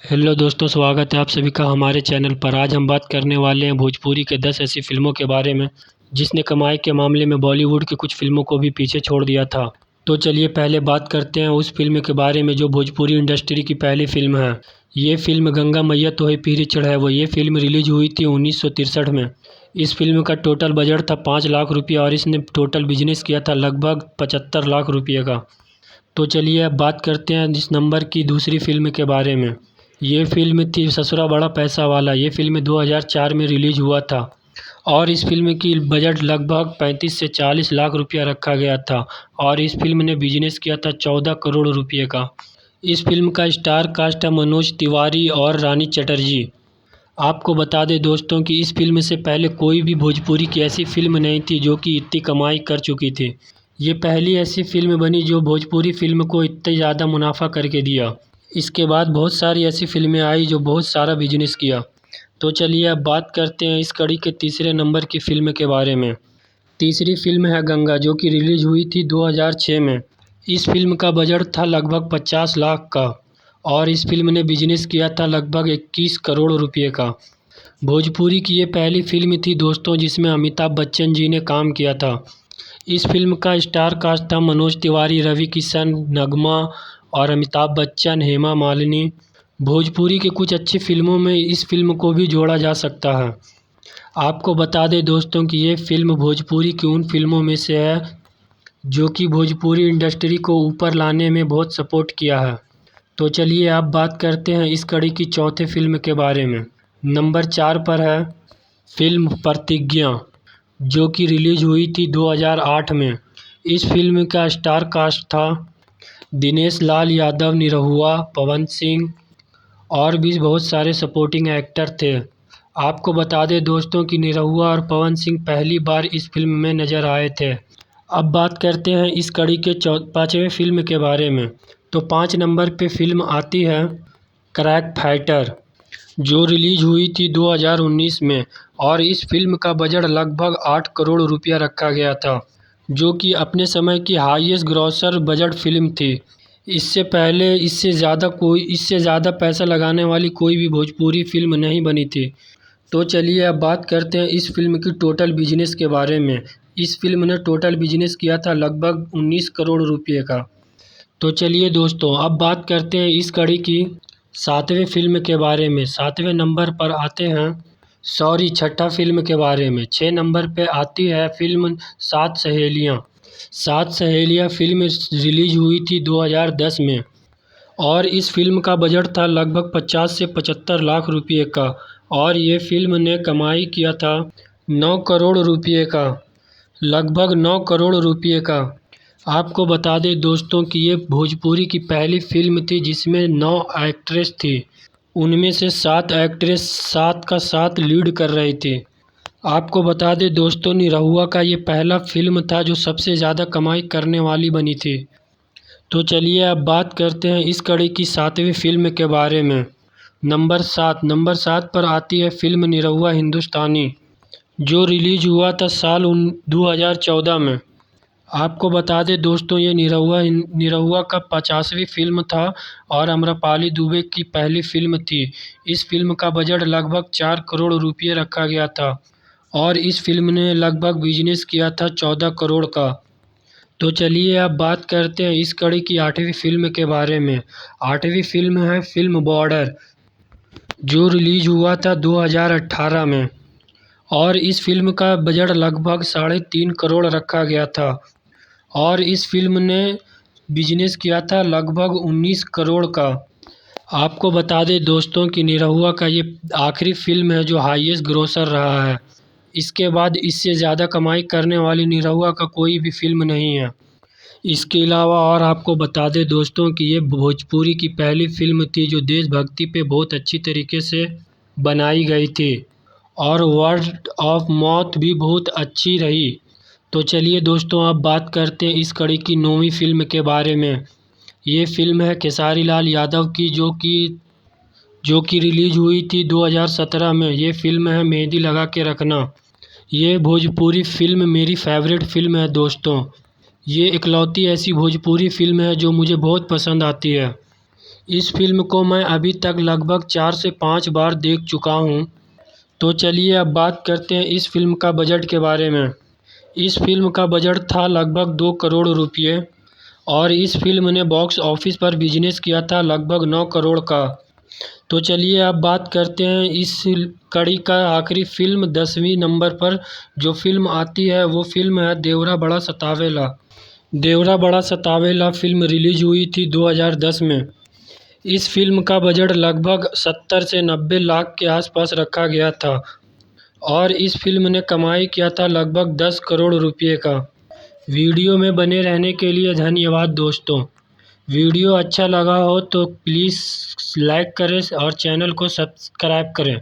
Hello दोस्तों, स्वागत है आप सभी का हमारे चैनल पर। आज हम बात करने वाले हैं भोजपुरी के 10 ऐसी फ़िल्मों के बारे में जिसने कमाई के मामले में बॉलीवुड की कुछ फ़िल्मों को भी पीछे छोड़ दिया था। तो चलिए पहले बात करते हैं उस फ़िल्म के बारे में जो भोजपुरी इंडस्ट्री की पहली फ़िल्म है। ये फ़िल्म गंगा मैया तोहे पीरी चढ़ाए वो। ये फ़िल्म रिलीज हुई थी 1963 में। इस फ़िल्म का टोटल बजट था 5 लाख रुपये और इसने टोटल बिजनेस किया था लगभग 75 लाख रुपये का। तो चलिए अब बात करते हैं इस नंबर की दूसरी फ़िल्म के बारे में। ये फ़िल्म थी ससुरा बड़ा पैसा वाला। ये फ़िल्म 2004 में रिलीज़ हुआ था और इस फ़िल्म की बजट लगभग 35 से 40 लाख रुपया रखा गया था और इस फ़िल्म ने बिजनेस किया था 14 करोड़ रुपये का। इस फ़िल्म का स्टार कास्ट है मनोज तिवारी और रानी चटर्जी। आपको बता दें दोस्तों कि इस फ़िल्म से पहले कोई भी भोजपुरी की ऐसी फ़िल्म नहीं थी जो कि इतनी कमाई कर चुकी थी। ये पहली ऐसी फ़िल्म बनी जो भोजपुरी फ़िल्म को इतने ज़्यादा मुनाफा करके दिया। इसके बाद बहुत सारी ऐसी फ़िल्में आई जो बहुत सारा बिजनेस किया। तो चलिए अब बात करते हैं इस कड़ी के तीसरे नंबर की फ़िल्म के बारे में। तीसरी फ़िल्म है गंगा जो कि रिलीज़ हुई थी 2006 में। इस फ़िल्म का बजट था लगभग 50 लाख का और इस फ़िल्म ने बिजनेस किया था लगभग 21 करोड़ रुपये का। भोजपुरी की ये पहली फ़िल्म थी दोस्तों जिसमें अमिताभ बच्चन जी ने काम किया था। इस फ़िल्म का स्टार कास्ट था मनोज तिवारी, रवि किशन, नगमा और अमिताभ बच्चन, हेमा मालिनी। भोजपुरी की कुछ अच्छी फ़िल्मों में इस फ़िल्म को भी जोड़ा जा सकता है। आपको बता दें दोस्तों कि ये फ़िल्म भोजपुरी की उन फ़िल्मों में से है जो कि भोजपुरी इंडस्ट्री को ऊपर लाने में बहुत सपोर्ट किया है। तो चलिए अब बात करते हैं इस कड़ी की चौथे फ़िल्म के बारे में। नंबर 4 पर है फ़िल्म प्रतिज्ञा जो कि रिलीज़ हुई थी 2008 में। इस फ़िल्म का स्टार कास्ट था दिनेश लाल यादव, निरहुआ, पवन सिंह और भी बहुत सारे सपोर्टिंग एक्टर थे। आपको बता दें दोस्तों कि निरहुआ और पवन सिंह पहली बार इस फ़िल्म में नज़र आए थे। अब बात करते हैं इस कड़ी के पाँचवें फ़िल्म के बारे में। तो 5 नंबर पे फ़िल्म आती है क्रैक फाइटर जो रिलीज़ हुई थी 2019 में और इस फ़िल्म का बजट लगभग 8 करोड़ रुपया रखा गया था जो कि अपने समय की हाईएस्ट ग्रॉसर बजट फ़िल्म थी। इससे पहले इससे ज़्यादा पैसा लगाने वाली कोई भी भोजपुरी फ़िल्म नहीं बनी थी। तो चलिए अब बात करते हैं इस फ़िल्म की टोटल बिजनेस के बारे में। इस फ़िल्म ने टोटल बिजनेस किया था लगभग 19 करोड़ रुपये का। तो चलिए दोस्तों अब बात करते हैं इस कड़ी की 7वें फ़िल्म के बारे में। 7वें नंबर पर आते हैं छठा फ़िल्म के बारे में। 6 नंबर पे आती है फ़िल्म सात सहेलियाँ। सात सहेलियाँ फ़िल्म रिलीज़ हुई थी 2010 में और इस फ़िल्म का बजट था लगभग 50 से 75 लाख रुपये का और ये फ़िल्म ने कमाई किया था 9 करोड़ रुपये का, लगभग 9 करोड़ रुपये का। आपको बता दें दोस्तों कि ये भोजपुरी की पहली फ़िल्म थी जिसमें 9 एक्ट्रेस थी। उनमें से 7 एक्ट्रेस 7 का 7 लीड कर रही थी। आपको बता दें दोस्तों निरहुआ का ये पहला फ़िल्म था जो सबसे ज़्यादा कमाई करने वाली बनी थी। तो चलिए अब बात करते हैं इस कड़ी की 7वीं फ़िल्म के बारे में। नंबर 7 पर आती है फ़िल्म निरहुआ हिंदुस्तानी जो रिलीज़ हुआ था साल 2014 में। आपको बता दें दोस्तों ये निरहुआ का 50वीं फ़िल्म था और आम्रपाली दुबे की पहली फ़िल्म थी। इस फ़िल्म का बजट लगभग 4 करोड़ रुपये रखा गया था और इस फ़िल्म ने लगभग बिजनेस किया था 14 करोड़ का। तो चलिए अब बात करते हैं इस कड़ी की 8वीं फ़िल्म के बारे में। 8वीं फ़िल्म है फ़िल्म बॉर्डर जो रिलीज़ हुआ था 2018 में और इस फ़िल्म का बजट लगभग 3.5 करोड़ रखा गया था और इस फ़िल्म ने बिजनेस किया था लगभग 19 करोड़ का। आपको बता दें दोस्तों कि निरहुआ का ये आखिरी फ़िल्म है जो हाईएस्ट ग्रॉसर रहा है। इसके बाद इससे ज़्यादा कमाई करने वाली निरहुआ का कोई भी फ़िल्म नहीं है। इसके अलावा और आपको बता दें दोस्तों कि ये भोजपुरी की पहली फ़िल्म थी जो देशभक्ति पे बहुत अच्छी तरीके से बनाई गई थी और वर्ड ऑफ माउथ भी बहुत अच्छी रही। तो चलिए दोस्तों अब बात करते हैं इस कड़ी की 9वीं फ़िल्म के बारे में। ये फ़िल्म है खेसारी लाल यादव की जो कि रिलीज़ हुई थी 2017 में। ये फ़िल्म है मेहंदी लगा के रखना। ये भोजपुरी फ़िल्म मेरी फेवरेट फ़िल्म है दोस्तों। ये इकलौती ऐसी भोजपुरी फ़िल्म है जो मुझे बहुत पसंद आती है। इस फ़िल्म को मैं अभी तक लगभग 4 से 5 बार देख चुका हूँ। तो चलिए अब बात करते हैं इस फ़िल्म का बजट के बारे में। इस फ़िल्म का बजट था लगभग 2 करोड़ रुपये और इस फ़िल्म ने बॉक्स ऑफिस पर बिजनेस किया था लगभग 9 करोड़ का। तो चलिए अब बात करते हैं इस कड़ी का आखिरी फ़िल्म 10वीं नंबर पर जो फ़िल्म आती है वो फ़िल्म है देवरा बड़ा सतावेला। देवरा बड़ा सतावेला फ़िल्म रिलीज़ हुई थी 2010 में। इस फ़िल्म का बजट लगभग 70 से 90 लाख के आसपास रखा गया था और इस फ़िल्म ने कमाई किया था लगभग 10 करोड़ रुपये का। वीडियो में बने रहने के लिए धन्यवाद दोस्तों। वीडियो अच्छा लगा हो तो प्लीज़ लाइक करें और चैनल को सब्सक्राइब करें।